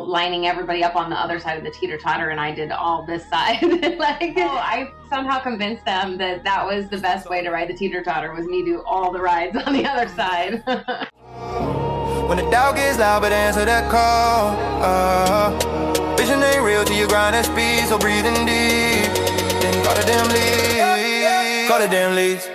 little lining everybody up on the other side of the teeter-totter, and I did all this side. I somehow convinced them that that was the best way to ride the teeter-totter, was me do all the rides on the other side. When the doubt gets loud, but answer that call. Vision ain't real till you grind at speed, so breathing deep. Then call the damn leads. Call the damn leads.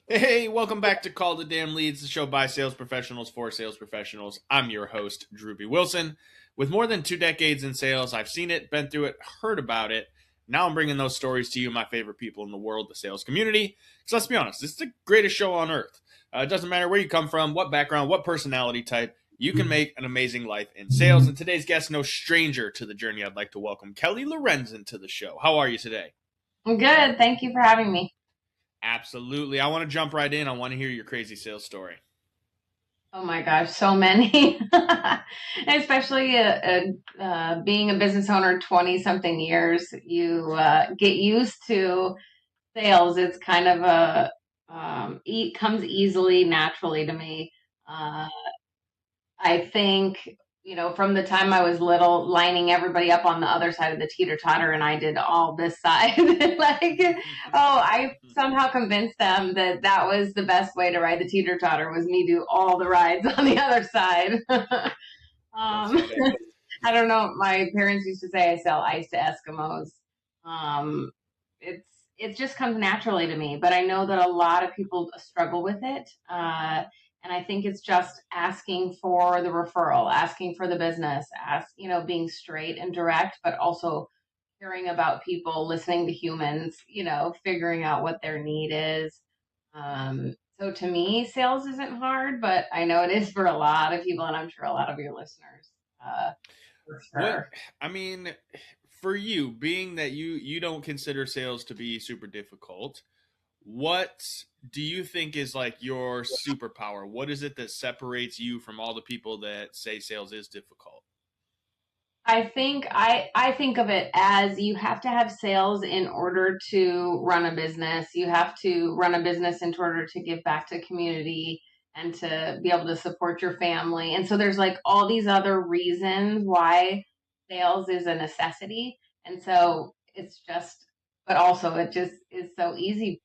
Hey, welcome back to Call the Damn Leads, the show by sales professionals for sales professionals. I'm your host, Drewbie Wilson. With more than 2 decades in sales, I've seen it, been through it, heard about it. Now I'm bringing those stories to you, my favorite people in the world, the sales community. So let's be honest, this is the greatest show on earth. It doesn't matter where you come from, what background, what personality type, you can make an amazing life in sales. And today's guest, no stranger to the journey. I'd like to welcome Kelly Lorenzen to the show. How are you today? I'm good. Thank you for having me. Absolutely. I want to jump right in. I want to hear your crazy sales story. Oh my gosh, so many. Especially being a business owner 20-something years, you get used to sales. It's kind of comes easily, naturally to me. I think, from the time I was little, lining everybody up on the other side of the teeter-totter, and I did all this side. I somehow convinced them that that was the best way to ride the teeter-totter, was me do all the rides on the other side. I don't know. My parents used to say I sell ice to Eskimos. It just comes naturally to me, but I know that a lot of people struggle with it. And I think it's just asking for the referral, asking for the business, being straight and direct, but also caring about people, listening to humans, figuring out what their need is. So to me, sales isn't hard, but I know it is for a lot of people, and I'm sure a lot of your listeners. For sure. For you, being that you don't consider sales to be super difficult, what do you think is like your superpower? What is it that separates you from all the people that say sales is difficult? I think of it as you have to have sales in order to run a business. You have to run a business in order to give back to community and to be able to support your family. And so there's like all these other reasons why sales is a necessity. And so it's just, but also it just is so easy,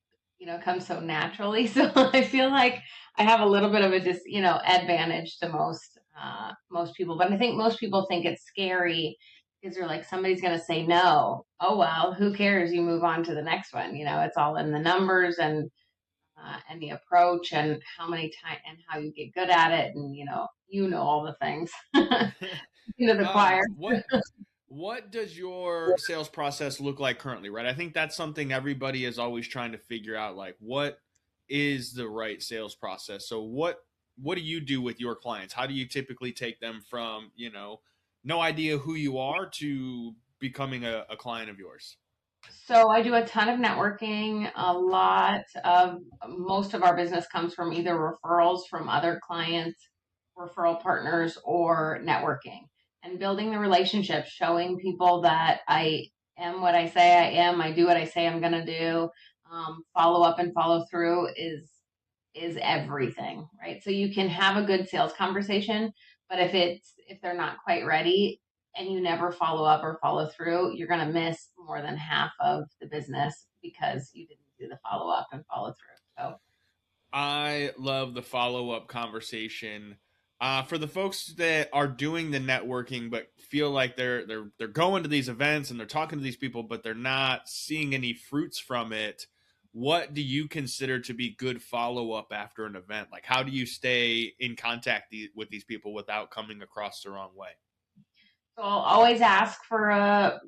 comes so naturally. So I feel like I have a little bit of a just, advantage to most people. But I think most people think it's scary because they're like, somebody's going to say no. Oh, well, who cares? You move on to the next one. It's all in the numbers and the approach and how many times and how you get good at it. And, all the things, the choir. What does your sales process look like currently, right? I think that's something everybody is always trying to figure out, like what is the right sales process? So what do you do with your clients? How do you typically take them from, no idea who you are to becoming a client of yours? So I do a ton of networking. Most of our business comes from either referrals from other clients, referral partners, or networking. And building the relationships, showing people that I am what I say I am, I do what I say I'm going to do. Follow up and follow through is everything, right? So you can have a good sales conversation, but if they're not quite ready and you never follow up or follow through, you're going to miss more than half of the business because you didn't do the follow up and follow through. So I love the follow up conversation. For the folks that are doing the networking but feel like they're going to these events and they're talking to these people but they're not seeing any fruits from it, what do you consider to be good follow-up after an event? Like, how do you stay in contact with these people without coming across the wrong way? So I'll always ask for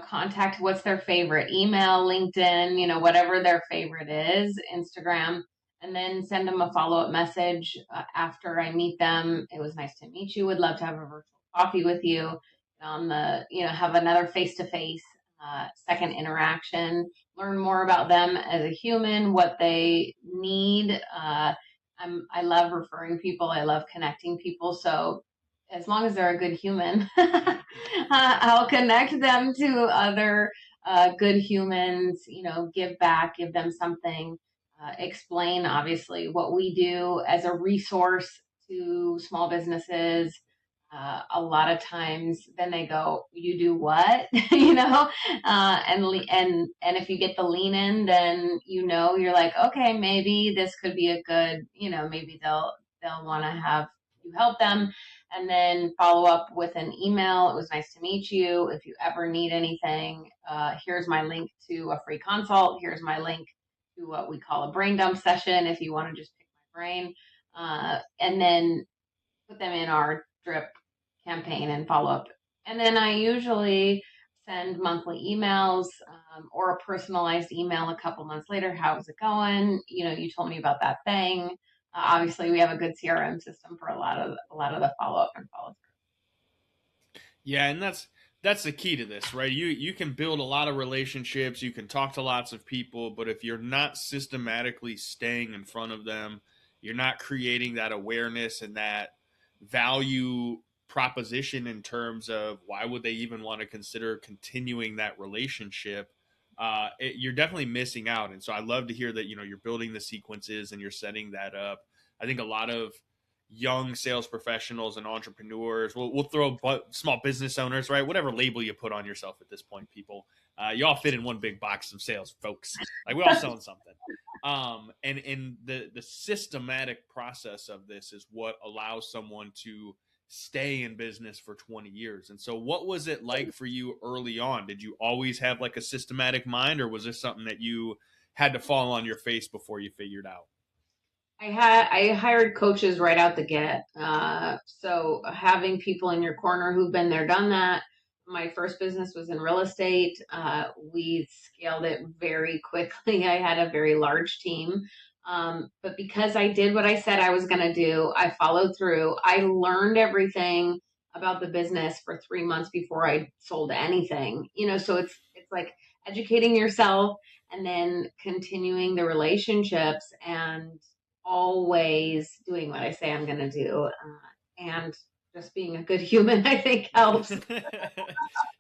contact. What's their favorite? Email, LinkedIn, whatever their favorite is, Instagram. And then send them a follow-up message after I meet them. It was nice to meet you. Would love to have a virtual coffee with you have another face-to-face second interaction, learn more about them as a human, what they need. I love referring people. I love connecting people. So as long as they're a good human, I'll connect them to other good humans, give back, give them something. Explain, obviously, what we do as a resource to small businesses, A lot of times then they go, you do what? You know, and if you get the lean in, then, you're like, okay, maybe this could be a good, maybe they'll want to have you help them. And then follow up with an email. It was nice to meet you. If you ever need anything, here's my link to a free consult. Here's my link to what we call a brain dump session if you want to just pick my brain. And then put them in our drip campaign and follow up. And then I usually send monthly emails, or a personalized email a couple months later. How's it going? You told me about that thing. Obviously, we have a good CRM system for a lot of the follow up and follow through. Yeah, and that's the key to this, right? You can build a lot of relationships, you can talk to lots of people, but if you're not systematically staying in front of them, you're not creating that awareness and that value proposition in terms of why would they even want to consider continuing that relationship, you're definitely missing out. And so I love to hear that you're building the sequences and you're setting that up. I think a lot of young sales professionals and entrepreneurs, we'll throw small business owners, right? Whatever label you put on yourself at this point, people, you all fit in one big box of sales, folks. Like we all selling something. And the systematic process of this is what allows someone to stay in business for 20 years. And so what was it like for you early on? Did you always have like a systematic mind, or was this something that you had to fall on your face before you figured out? I hired coaches right out the get. So having people in your corner who've been there, done that. My first business was in real estate. We scaled it very quickly. I had a very large team. But because I did what I said I was going to do, I followed through. I learned everything about the business for 3 months before I sold anything. So it's like educating yourself and then continuing the relationships and always doing what I say I'm going to do, and just being a good human, I think helps.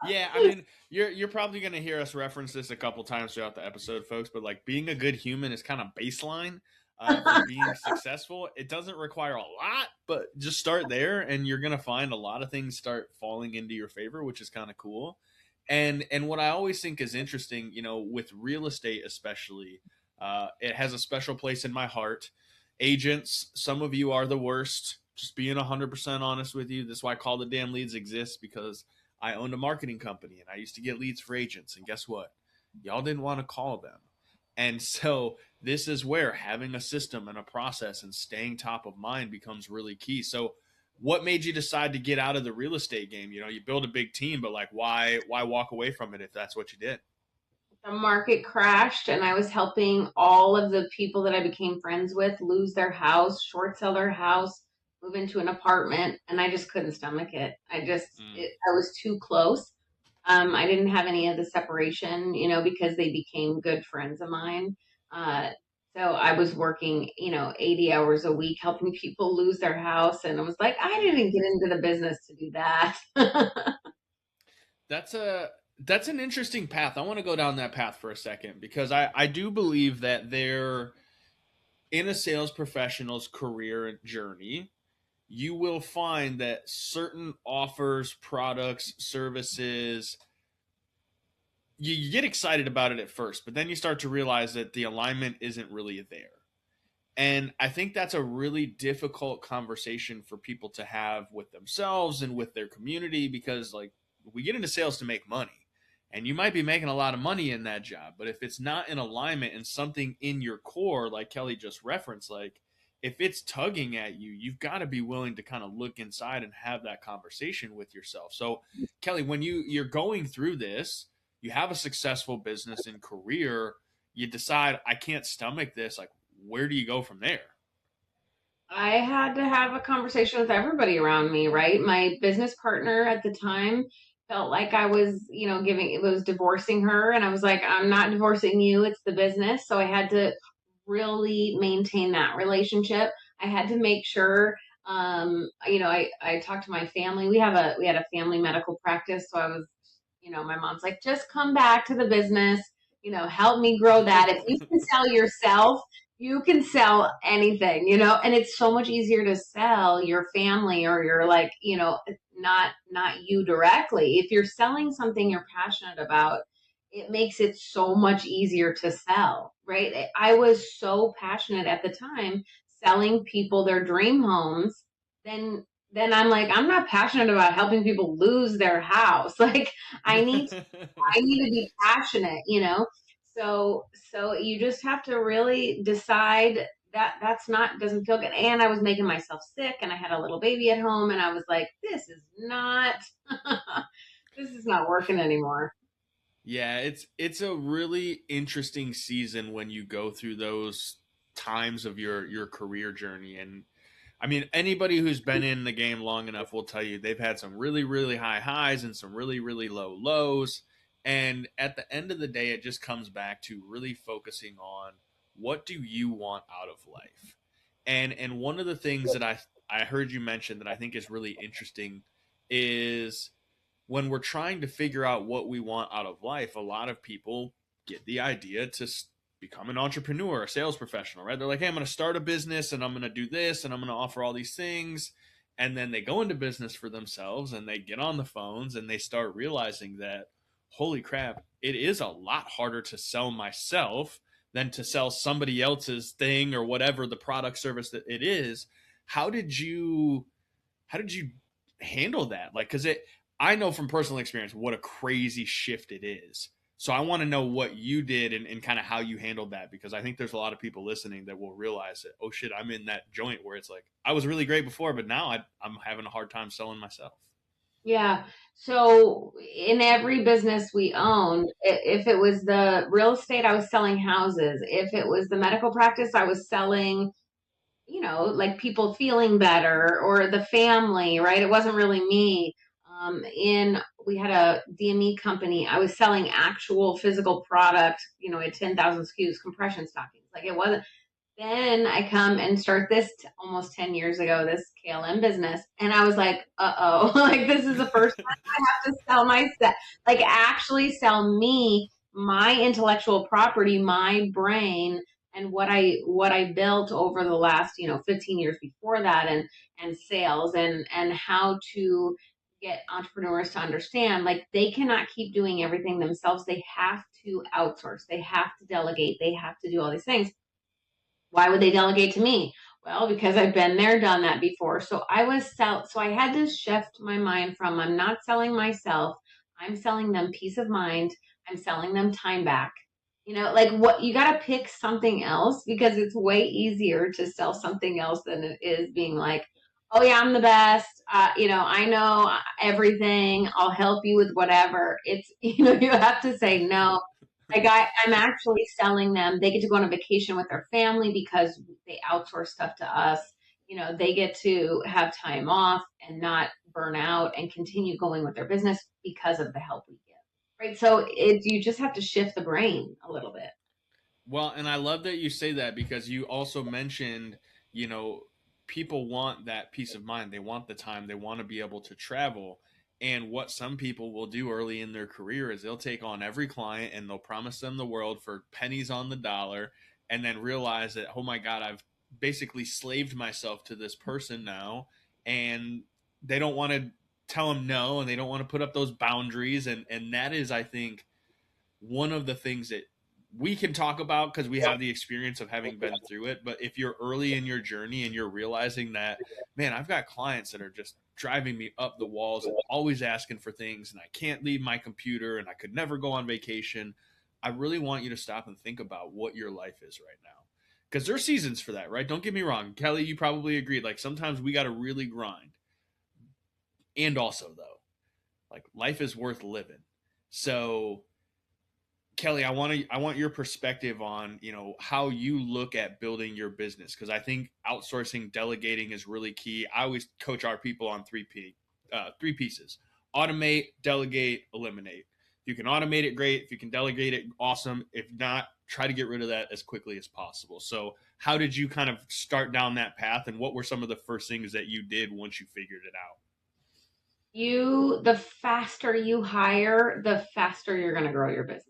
Yeah, I mean, you're probably going to hear us reference this a couple times throughout the episode, folks. But like being a good human is kind of baseline for being successful. It doesn't require a lot, but just start there, and you're going to find a lot of things start falling into your favor, which is kind of cool. And what I always think is interesting, with real estate especially, it has a special place in my heart. Agents, some of you are the worst. Just being 100% honest with you. This is why Call the Damn Leads exists, because I owned a marketing company and I used to get leads for agents. And guess what? Y'all didn't want to call them. And so this is where having a system and a process and staying top of mind becomes really key. So what made you decide to get out of the real estate game? You build a big team, but like why walk away from it if that's what you did? The market crashed and I was helping all of the people that I became friends with lose their house, short sell their house, move into an apartment, and I just couldn't stomach it. I was too close. I didn't have any of the separation, because they became good friends of mine. So I was working, 80 hours a week helping people lose their house. And I was like, I didn't get into the business to do that. That's an interesting path. I want to go down that path for a second, because I do believe that there, in a sales professional's career journey, you will find that certain offers, products, services, you get excited about it at first, but then you start to realize that the alignment isn't really there. And I think that's a really difficult conversation for people to have with themselves and with their community, because like we get into sales to make money. And you might be making a lot of money in that job, but if it's not in alignment and something in your core, like Kelly just referenced, like if it's tugging at you, you've got to be willing to kind of look inside and have that conversation with yourself. So Kelly, when you're going through this, you have a successful business and career, you decide I can't stomach this. Like, where do you go from there? I had to have a conversation with everybody around me, right? My business partner at the time felt like I was, divorcing her. And I was like, I'm not divorcing you. It's the business. So I had to really maintain that relationship. I had to make sure, I talked to my family. We had a family medical practice. So I was, my mom's like, just come back to the business, help me grow that. If you can sell yourself, you can sell anything, and it's so much easier to sell your family or your not you directly. If you're selling something you're passionate about, it makes it so much easier to sell, right? I was so passionate at the time selling people their dream homes. Then I'm like, I'm not passionate about helping people lose their house. Like I need to be passionate, you know? So you just have to really decide that that's not, doesn't feel good. And I was making myself sick and I had a little baby at home and I was like, this is not, this is not working anymore. Yeah, it's a really interesting season when you go through those times of your career journey. And I mean, anybody who's been in the game long enough will tell you they've had some really, really high highs and some really, really low lows. And at the end of the day, it just comes back to really focusing on what do you want out of life. And one of the things that I heard you mention that I think is really interesting is when we're trying to figure out what we want out of life, a lot of people get the idea to become an entrepreneur, a sales professional, right? They're like, hey, I'm going to start a business and I'm going to do this and I'm going to offer all these things. And then they go into business for themselves and they get on the phones and they start realizing that, holy crap, it is a lot harder to sell myself than to sell somebody else's thing or whatever the product service that it is. How did you how did you handle that? Like, because it, I know from personal experience what a crazy shift it is. So I want to know what you did and kind of how you handled that, because I think there's a lot of people listening that will realize that, oh shit, I'm in that joint where it's like I was really great before, but now I'm having a hard time selling myself. Yeah. So in every business we owned, if it was the real estate, I was selling houses. If it was the medical practice, I was selling, you know, like people feeling better or the family, right? It wasn't really me. We had a DME company. I was selling actual physical product, you know, at 10,000 SKUs, compression stockings. Like it wasn't, then I come and start this almost 10 years ago, this KLM business. And I was like, uh-oh, like this is the first time I have to sell myself, like actually sell me, my intellectual property, my brain, and what I built over the last, you know, 15 years before that, and sales and how to get entrepreneurs to understand like they cannot keep doing everything themselves. They have to outsource, they have to delegate, they have to do all these things. Why would they delegate to me? Well, because I've been there, done that before. So I had to shift my mind from I'm not selling myself, I'm selling them peace of mind, I'm selling them time back. You know, like what you got to pick something else because it's way easier to sell something else than it is being like, oh yeah, I'm the best. You know, I know everything. I'll help you with whatever. It's, you know, you have to say no. I'm actually selling them. They get to go on a vacation with their family because they outsource stuff to us. You know, they get to have time off and not burn out and continue going with their business because of the help we give. Right. So you just have to shift the brain a little bit. Well, and I love that you say that because you also mentioned, you know, people want that peace of mind. They want the time. They want to be able to travel. And what some people will do early in their career is they'll take on every client and they'll promise them the world for pennies on the dollar and then realize that, oh my God, I've basically slaved myself to this person now. And they don't want to tell them no and they don't want to put up those boundaries. And that is, I think, one of the things that we can talk about because we have the experience of having been through it. But if you're early in your journey and you're realizing that, man, I've got clients that are just driving me up the walls and always asking for things, and I can't leave my computer and I could never go on vacation, I really want you to stop and think about what your life is right now. Because there's seasons for that, right? Don't get me wrong. Kelly, you probably agreed. Like sometimes we got to really grind. And also, though, like life is worth living. So Kelly, I want your perspective on, you know, how you look at building your business, because I think outsourcing, delegating is really key. I always coach our people on three pieces: automate, delegate, eliminate. If you can automate it, great. If you can delegate it, awesome. If not, try to get rid of that as quickly as possible. So, how did you kind of start down that path, and what were some of the first things that you did once you figured it out? The faster you hire, the faster you're going to grow your business.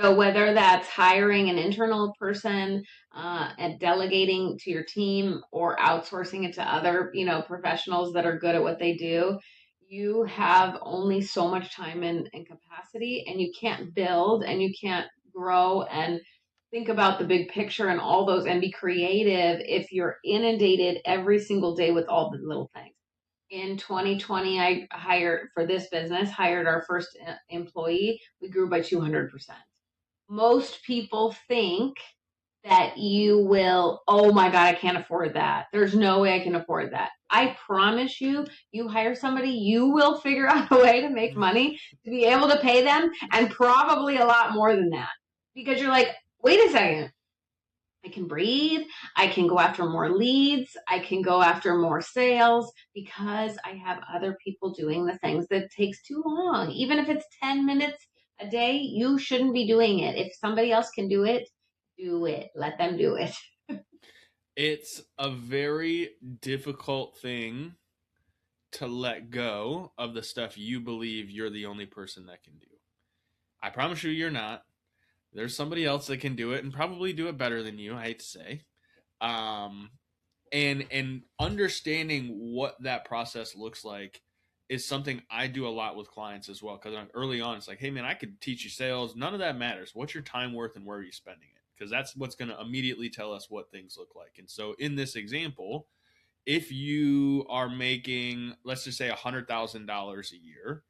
So whether that's hiring an internal person and delegating to your team or outsourcing it to other, you know, professionals that are good at what they do, you have only so much time and capacity, and you can't build and you can't grow and think about the big picture and all those and be creative if you're inundated every single day with all the little things. In 2020, I hired for this business, hired our first employee. We grew by 200%. Most people think that you will, oh my God, I can't afford that. There's no way I can afford that. I promise you, you hire somebody, you will figure out a way to make money to be able to pay them, and probably a lot more than that. Because you're like, wait a second, I can breathe. I can go after more leads. I can go after more sales because I have other people doing the things that takes too long. Even if it's 10 minutes a day, you shouldn't be doing it. If somebody else can do it, do it. Let them do it. It's a very difficult thing to let go of the stuff you believe you're the only person that can do. I promise you, you're not. There's somebody else that can do it and probably do it better than you. I hate to say, um, and understanding what that process looks like is something I do a lot with clients as well. Because early on, it's like, hey man, I could teach you sales. None of that matters. What's your time worth and where are you spending it? Because that's what's going to immediately tell us what things look like. And so, in this example, if you are making, let's just say, $100,000 a year,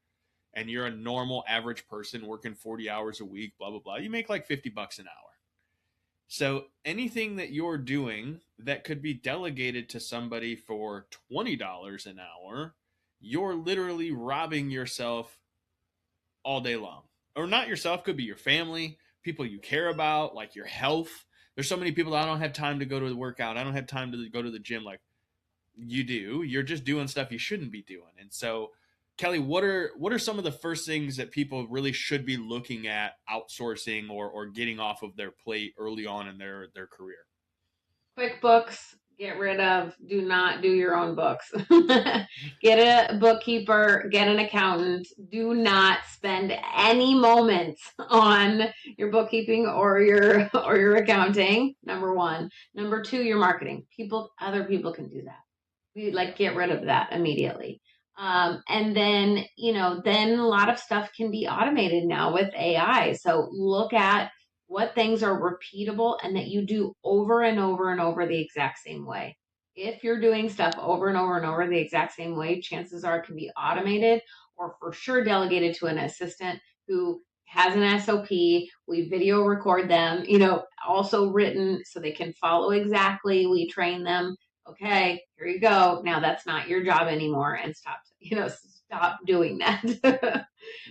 and you're a normal average person working 40 hours a week, blah, blah, blah, you make like $50 an hour. So anything that you're doing that could be delegated to somebody for $20 an hour, you're literally robbing yourself all day long. Or not yourself, could be your family, people you care about, like your health. There's so many people that I don't have time to go to the workout. I don't have time to go to the gym. Like, you do. You're just doing stuff you shouldn't be doing. And so, Kelly, what are some of the first things that people really should be looking at outsourcing or getting off of their plate early on in their career? QuickBooks, get rid of, do not do your own books. Get a bookkeeper, get an accountant. Do not spend any moments on your bookkeeping or your accounting. Number one. Number two, your marketing. Other people can do that. Like, Yeah. get rid of that immediately. And then, then a lot of stuff can be automated now with AI. So look at what things are repeatable and that you do over and over and over the exact same way. If you're doing stuff over and over and over the exact same way, chances are it can be automated or for sure delegated to an assistant who has an SOP. We video record them, also written so they can follow exactly. We train them. Okay, here you go. Now that's not your job anymore, and stop doing that. Yeah.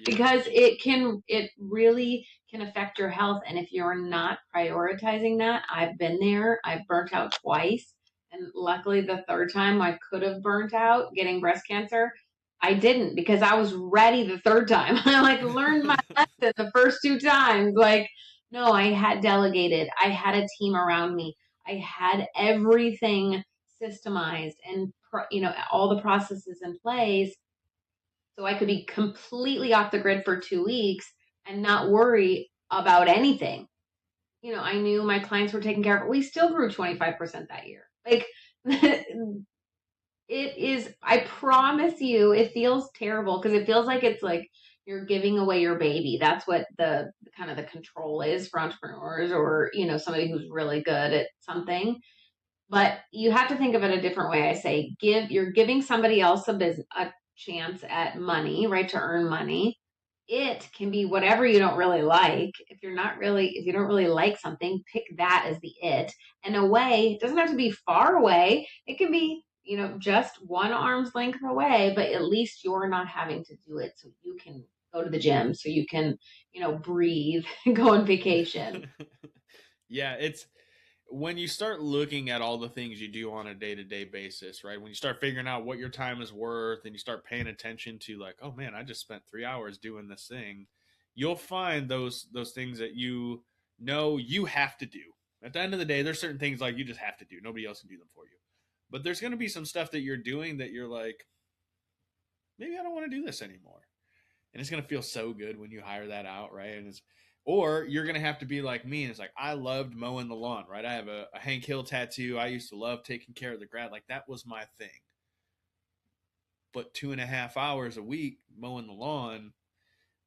Because it really can affect your health. And if you're not prioritizing that, I've been there. I've burnt out twice. And luckily the third time I could have burnt out getting breast cancer. I didn't because I was ready the third time. I like learned my lesson the first two times. Like, no, I had delegated. I had a team around me. I had everything systemized and all the processes in place so I could be completely off the grid for 2 weeks and not worry about anything. I knew my clients were taken care of. We still grew 25% that year. Like, it is, I promise you, it feels terrible because it feels like it's like you're giving away your baby. That's what the kind of the control is for entrepreneurs or, somebody who's really good at something. But you have to think of it a different way. I say you're giving somebody else a chance at money, right? To earn money. It can be whatever you don't really like. If you don't really like something, pick that as the it. And away, it doesn't have to be far away. It can be, just one arm's length away, but at least you're not having to do it. So you can go to the gym, so you can, breathe, go on vacation. Yeah, it's when you start looking at all the things you do on a day-to-day basis, right? When you start figuring out what your time is worth and you start paying attention to like, oh man, I just spent 3 hours doing this thing, you'll find those things that you know you have to do. At the end of the day, there's certain things like you just have to do. Nobody else can do them for you. But there's going to be some stuff that you're doing that you're like, maybe I don't want to do this anymore. And it's going to feel so good when you hire that out, right? And it's or you're going to have to be like me and it's like I loved mowing the lawn, right? I have a Hank Hill tattoo. I used to love taking care of the grass. Like that was my thing. but 2.5 hours a week mowing the lawn.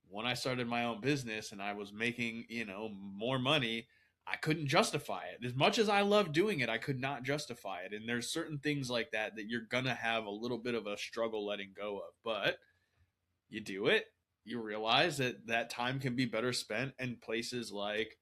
When I started my own business and I was making, more money, I couldn't justify it. As much as I love doing it, I could not justify it. And there's certain things like that you're going to have a little bit of a struggle letting go of. But you do it, you realize that time can be better spent in places like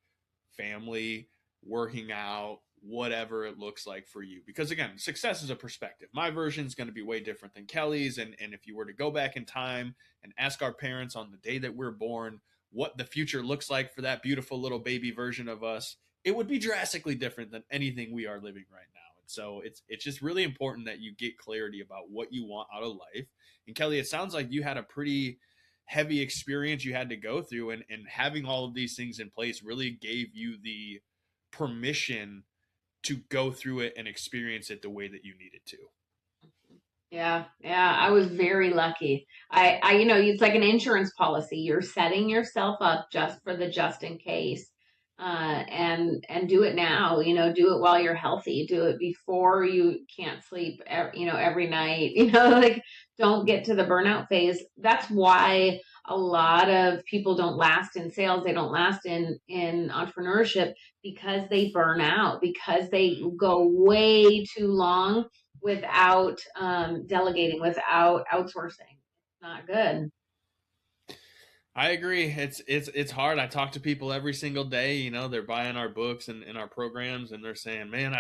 family, working out, whatever it looks like for you. Because again, success is a perspective. My version is going to be way different than Kelly's. And if you were to go back in time and ask our parents on the day that we're born what the future looks like for that beautiful little baby version of us, it would be drastically different than anything we are living right now. And so it's just really important that you get clarity about what you want out of life. And Kelly, it sounds like you had a pretty heavy experience you had to go through, and having all of these things in place really gave you the permission to go through it and experience it the way that you needed to. Yeah, I was very lucky. I it's like an insurance policy. You're setting yourself up just for the just in case. And do it now, do it while you're healthy, do it before you can't sleep, every night, like don't get to the burnout phase. That's why a lot of people don't last in sales. They don't last in entrepreneurship because they burn out, because they go way too long without delegating, without outsourcing. It's not good. I agree. It's hard. I talk to people every single day. They're buying our books and our programs, and they're saying, "Man,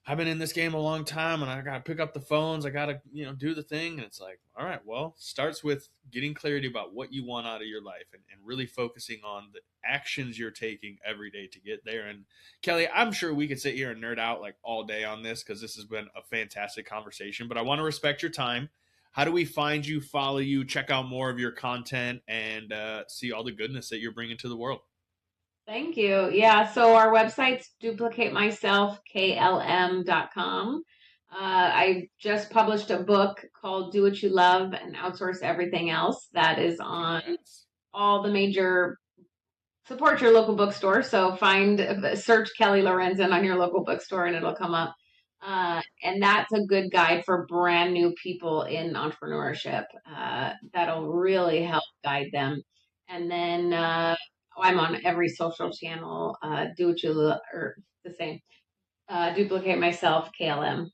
I've been in this game a long time, and I got to pick up the phones. I got to do the thing." And it's like, all right, well, starts with getting clarity about what you want out of your life, and really focusing on the actions you're taking every day to get there. And Kelly, I'm sure we could sit here and nerd out like all day on this because this has been a fantastic conversation. But I want to respect your time. How do we find you, follow you, check out more of your content, and see all the goodness that you're bringing to the world? Thank you. Yeah, so our website's duplicatemyselfklm.com. I just published a book called Do What You Love and Outsource Everything Else. That is on all the major, support your local bookstore. So search Kelly Lorenzen on your local bookstore and it'll come up. And that's a good guide for brand new people in entrepreneurship. That'll really help guide them. And then I'm on every social channel. Do what you love, or the same. Duplicate myself, KLM.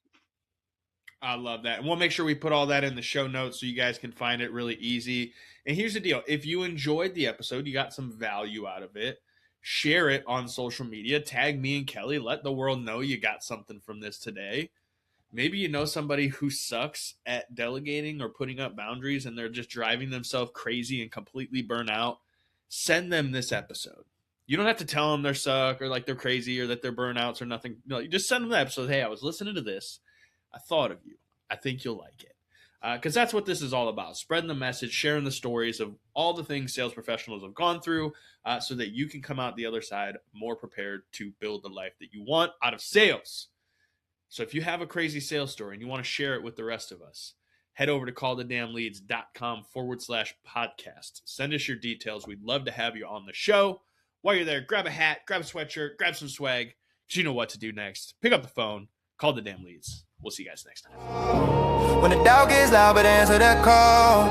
I love that. And we'll make sure we put all that in the show notes so you guys can find it really easy. And here's the deal. If you enjoyed the episode, you got some value out of it, share it on social media, tag me and Kelly, let the world know you got something from this today. Maybe you know somebody who sucks at delegating or putting up boundaries and they're just driving themselves crazy and completely burn out. Send them this episode. You don't have to tell them they suck or like they're crazy or that they're burnouts or nothing. No, you just send them the episode. Hey, I was listening to this. I thought of you. I think you'll like it. Because that's what this is all about. Spreading the message, sharing the stories of all the things sales professionals have gone through so that you can come out the other side more prepared to build the life that you want out of sales. So if you have a crazy sales story and you want to share it with the rest of us, head over to callthedamnleads.com/podcast. Send us your details. We'd love to have you on the show. While you're there, grab a hat, grab a sweatshirt, grab some swag. So you know what to do next. Pick up the phone, call the damn leads. We'll see you guys next time. When the doubt gets loud, but answer that call.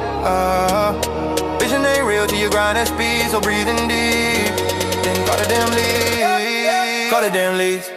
Vision ain't real till you grind at speed, so breathing deep. Then call the damn leads. Call the damn leads.